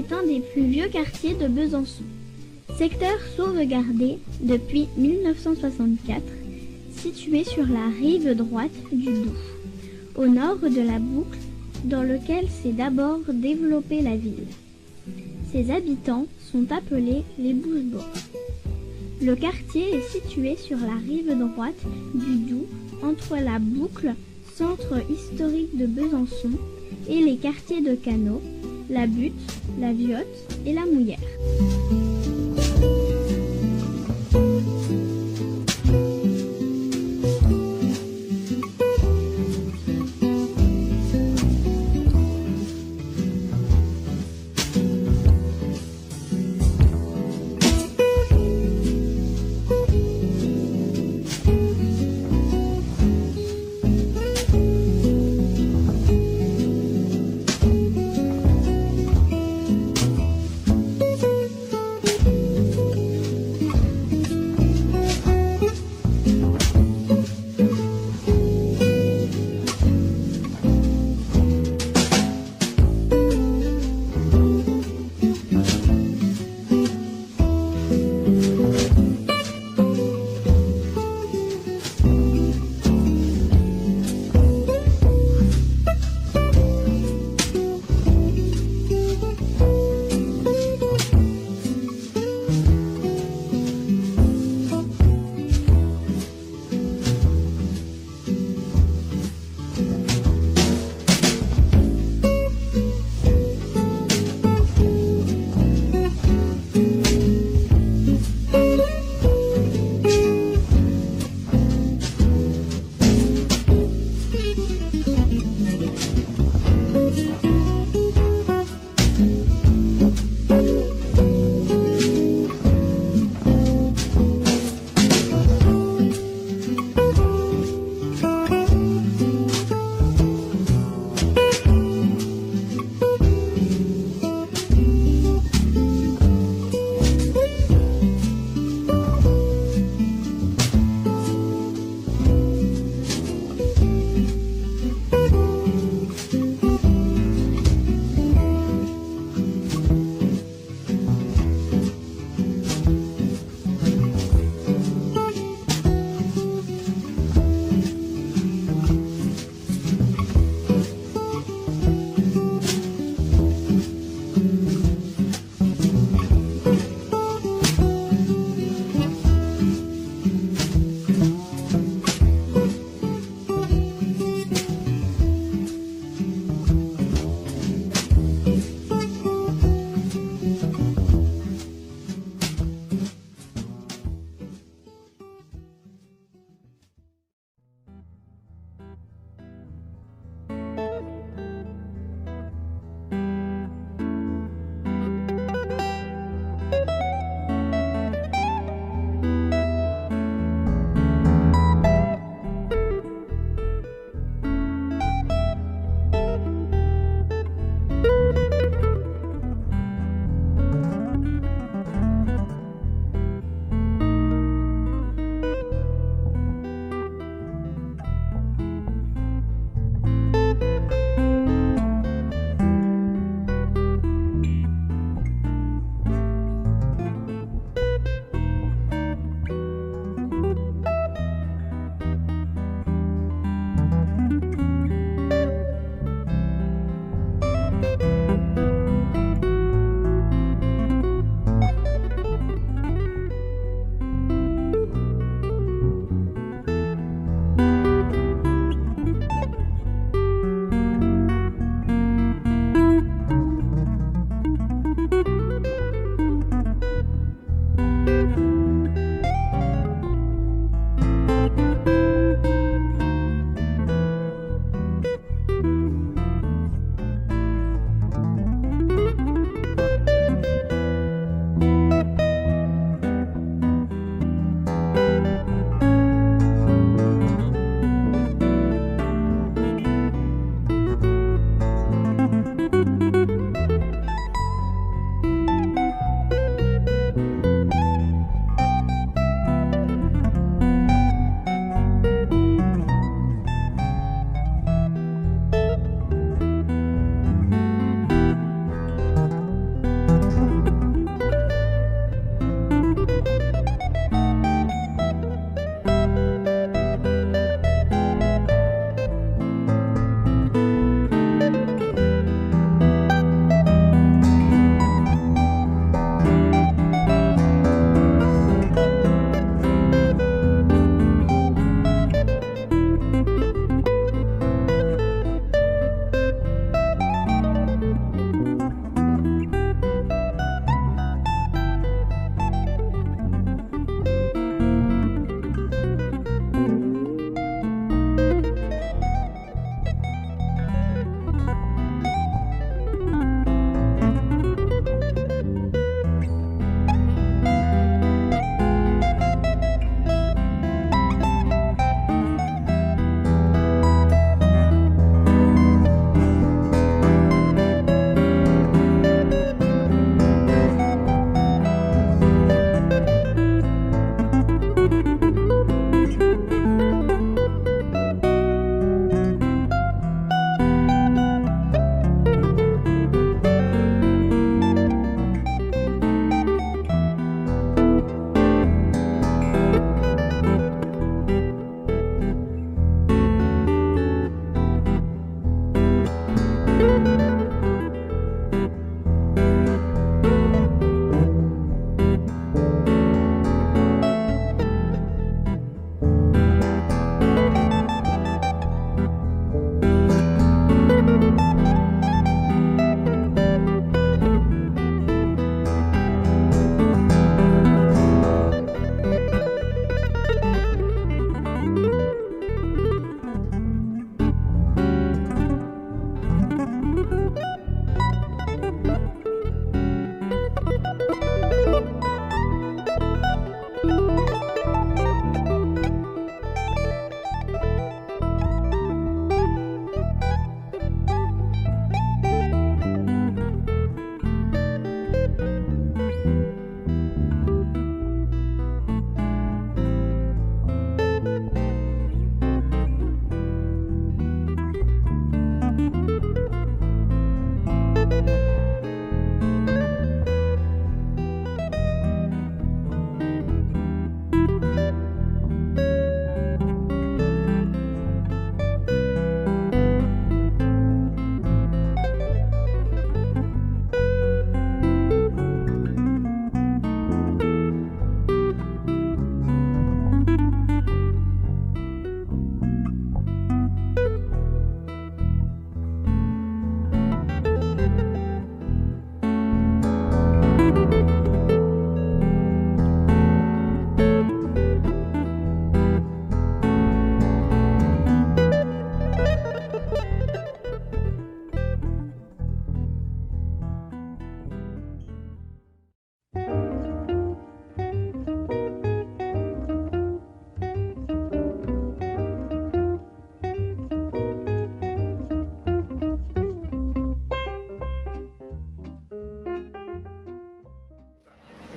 est un des plus vieux quartiers de Besançon. Secteur sauvegardé depuis 1964, situé sur la rive droite du Doubs, au nord de la boucle dans lequel s'est d'abord développée la ville. Ses habitants sont appelés les Bousbois. Le quartier est situé sur la rive droite du Doubs, entre la boucle, centre historique de Besançon, et les quartiers de Canaux, la Butte, la Viotte et la Mouillère.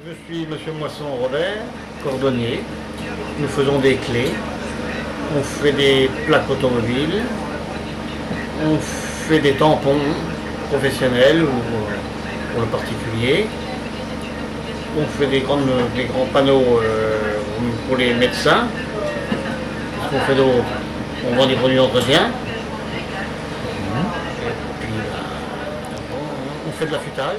Je suis Monsieur Moisson Robert, cordonnier. Nous faisons des clés, on fait des plaques automobiles, on fait des tampons professionnels ou pour le particulier. On fait des grands panneaux pour les médecins. On vend des produits d'entretien. Et puis on fait de l'affûtage.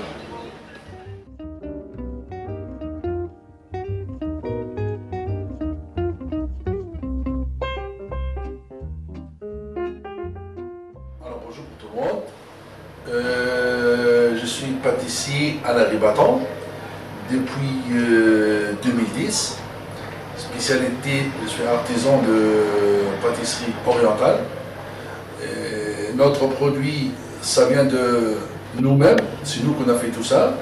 Bonjour tout le monde. Je suis pâtissier à la Ribaton depuis 2010. Spécialité, je suis artisan de pâtisserie orientale. Notre produit, ça vient de nous-mêmes, c'est nous qu'on a fait tout ça.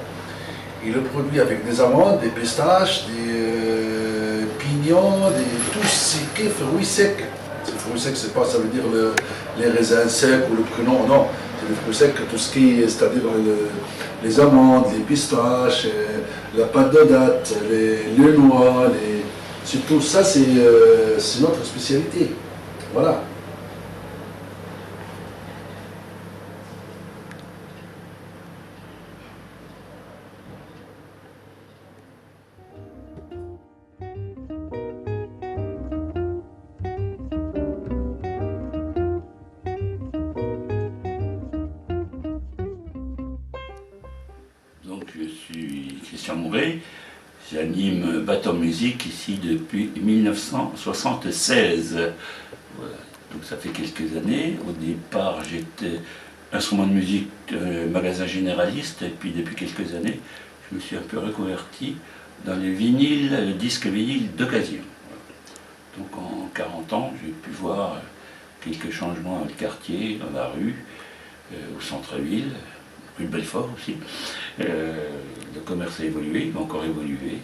Et le produit avec des amandes, des pistaches, des pignons, tous ces fruits secs. Les fruits secs, c'est pas, ça veut dire les raisins secs ou le pruneau, non. C'est les fruits secs, tout ce qui est, c'est-à-dire les amandes, les pistaches, la pâte de date, les noix, c'est tout ça, c'est notre spécialité. Voilà. Donc je suis Christian Mouret, j'anime Bateau Musique ici depuis 1976. Voilà. Donc ça fait quelques années. Au départ j'étais instrument de musique magasin généraliste et puis depuis quelques années je me suis un peu reconverti dans les vinyles, disques vinyles d'occasion. Voilà. Donc en 40 ans j'ai pu voir quelques changements dans le quartier, dans la rue, au centre-ville. Rue de Belfort aussi. Le commerce a évolué, il va encore évoluer.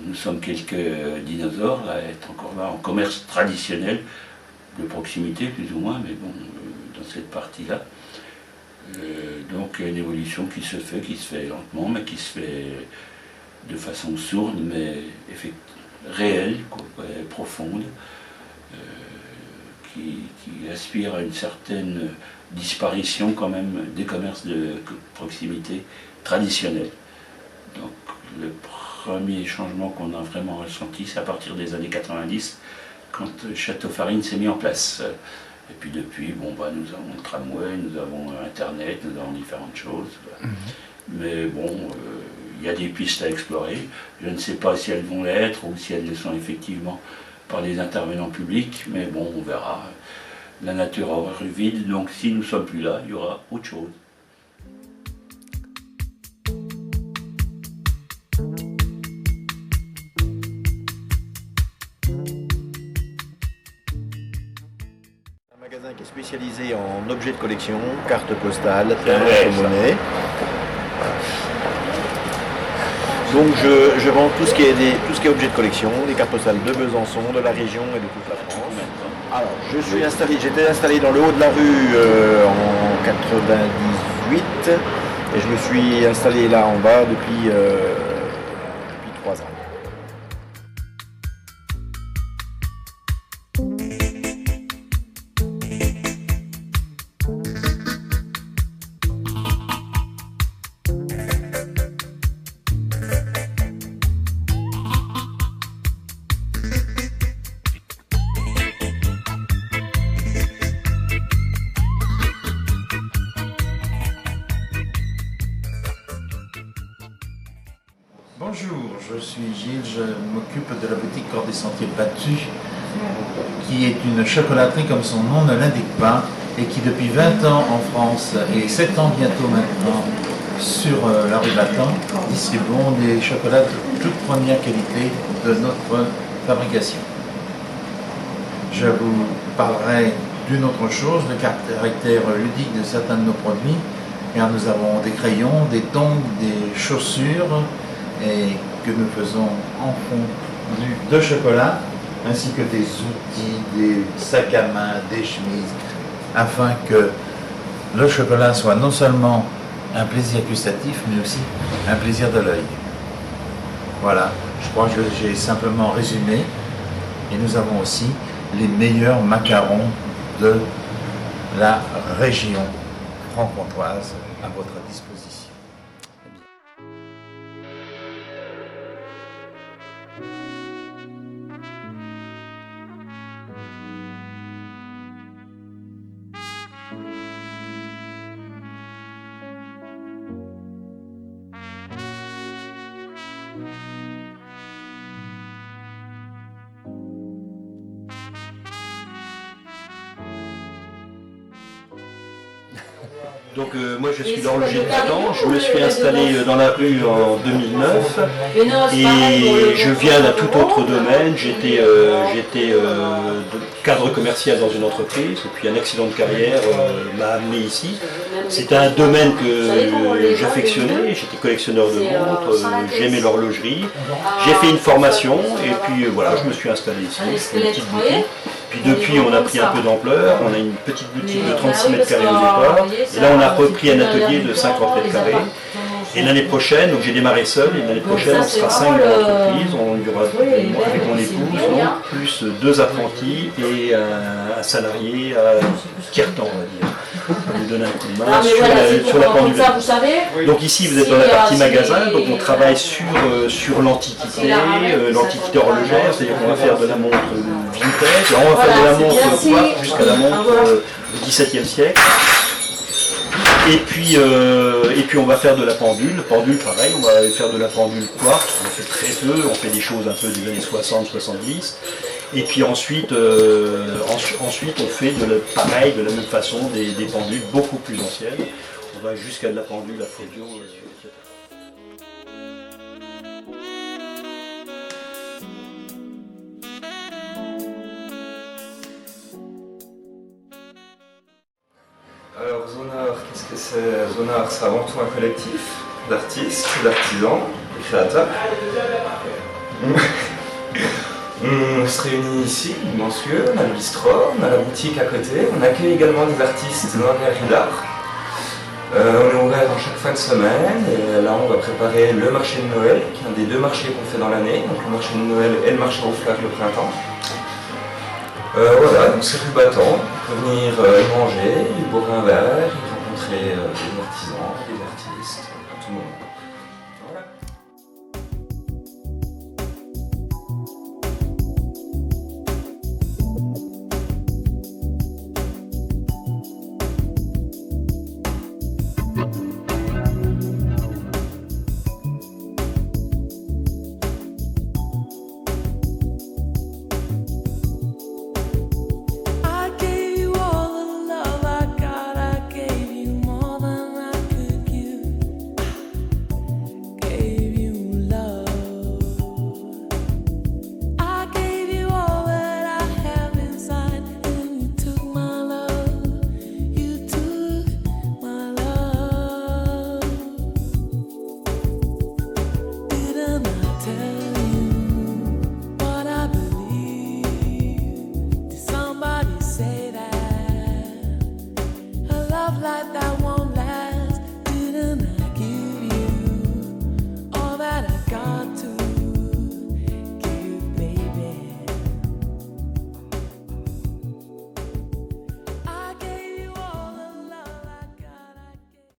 Nous sommes quelques dinosaures à être encore là en commerce traditionnel, de proximité plus ou moins, mais bon, dans cette partie-là. Donc il y a une évolution qui se fait lentement, mais qui se fait de façon sourde, mais réelle, profonde, qui aspire à une certaine disparition quand même des commerces de proximité traditionnels. Donc le premier changement qu'on a vraiment ressenti, c'est à partir des années 90, quand Château Farine s'est mis en place. Et puis depuis, bon, bah, nous avons le tramway, nous avons Internet, nous avons différentes choses. Mais bon, il y a des pistes à explorer. Je ne sais pas si elles vont l'être ou si elles le sont effectivement par des intervenants publics, mais bon, on verra. La nature aura eu vide, donc si nous ne sommes plus là, il y aura autre chose. Un magasin qui est spécialisé en objets de collection, cartes postales, timbres, monnaie. Donc je vends tout ce qui est objet de collection, les cartes postales de Besançon, de la région et de toute la France. Alors j'étais installé dans le haut de la rue en 98 et je me suis installé là en bas depuis 3 ans. Bonjour, je suis Gilles, je m'occupe de la boutique Corps des Sentiers Battus, qui est une chocolaterie comme son nom ne l'indique pas, et qui depuis 20 ans en France et 7 ans bientôt maintenant sur la rue Battant, distribuons des chocolats de toute première qualité de notre fabrication. Je vous parlerai d'une autre chose, le caractère ludique de certains de nos produits, car nous avons des crayons, des tongs, des chaussures, et que nous faisons en fondu de chocolat, ainsi que des outils, des sacs à main, des chemises, afin que le chocolat soit non seulement un plaisir gustatif, mais aussi un plaisir de l'œil. Voilà, je crois que j'ai simplement résumé, et nous avons aussi les meilleurs macarons de la région franc-comtoise à votre disposition. Donc moi je suis dans le Gilles Battant, je me suis installé dans la rue en 2009 et je viens d'un tout autre domaine. J'étais cadre commercial dans une entreprise et puis un accident de carrière m'a amené ici. C'était un domaine que j'affectionnais, j'étais collectionneur de montres, j'aimais l'horlogerie, j'ai fait une formation et puis voilà, je me suis installé ici, je fais une petite boutique. Puis depuis, on a pris un peu d'ampleur, on a une petite boutique de 36 mètres carrés au départ, et là on a repris un atelier de 50 mètres carrés. Et l'année prochaine, donc j'ai démarré seul, et l'année prochaine on sera 5 dans l'entreprise, on y aura avec mon épouse, donc, plus 2 apprentis et un salarié à tiers-temps, on va dire. On lui donne un coup de main sur la pendule. Donc ici vous êtes dans la partie magasin, donc on travaille sur l'antiquité, l'antiquité horlogère, c'est-à-dire qu'on va faire de la montre vintage, alors on va faire de la montre quartz jusqu'à la montre du XVIIe siècle. Et puis on va faire de la pendule, pareil, on va faire de la pendule quartz, on fait très peu, on fait des choses un peu des années 60-70. Et puis ensuite on fait pareil, de la même façon, des pendules beaucoup plus anciennes. On va jusqu'à de la pendule à Folio, etc. Alors Zonard, qu'est-ce que c'est? Zonard, c'est avant tout un collectif d'artistes, d'artisans, de créateurs. On se réunit ici, immense lieu, on a le bistrot, on a la boutique à côté, on accueille également des artistes dans la galerie d'art. On est ouvert chaque fin de semaine et là on va préparer le marché de Noël, qui est un des 2 marchés qu'on fait dans l'année, donc le marché de Noël et le marché aux fleurs le printemps. Voilà, donc c'est rue Battant, on peut venir y manger, y boire un verre, y rencontrer des artisans, des artistes, tout le monde.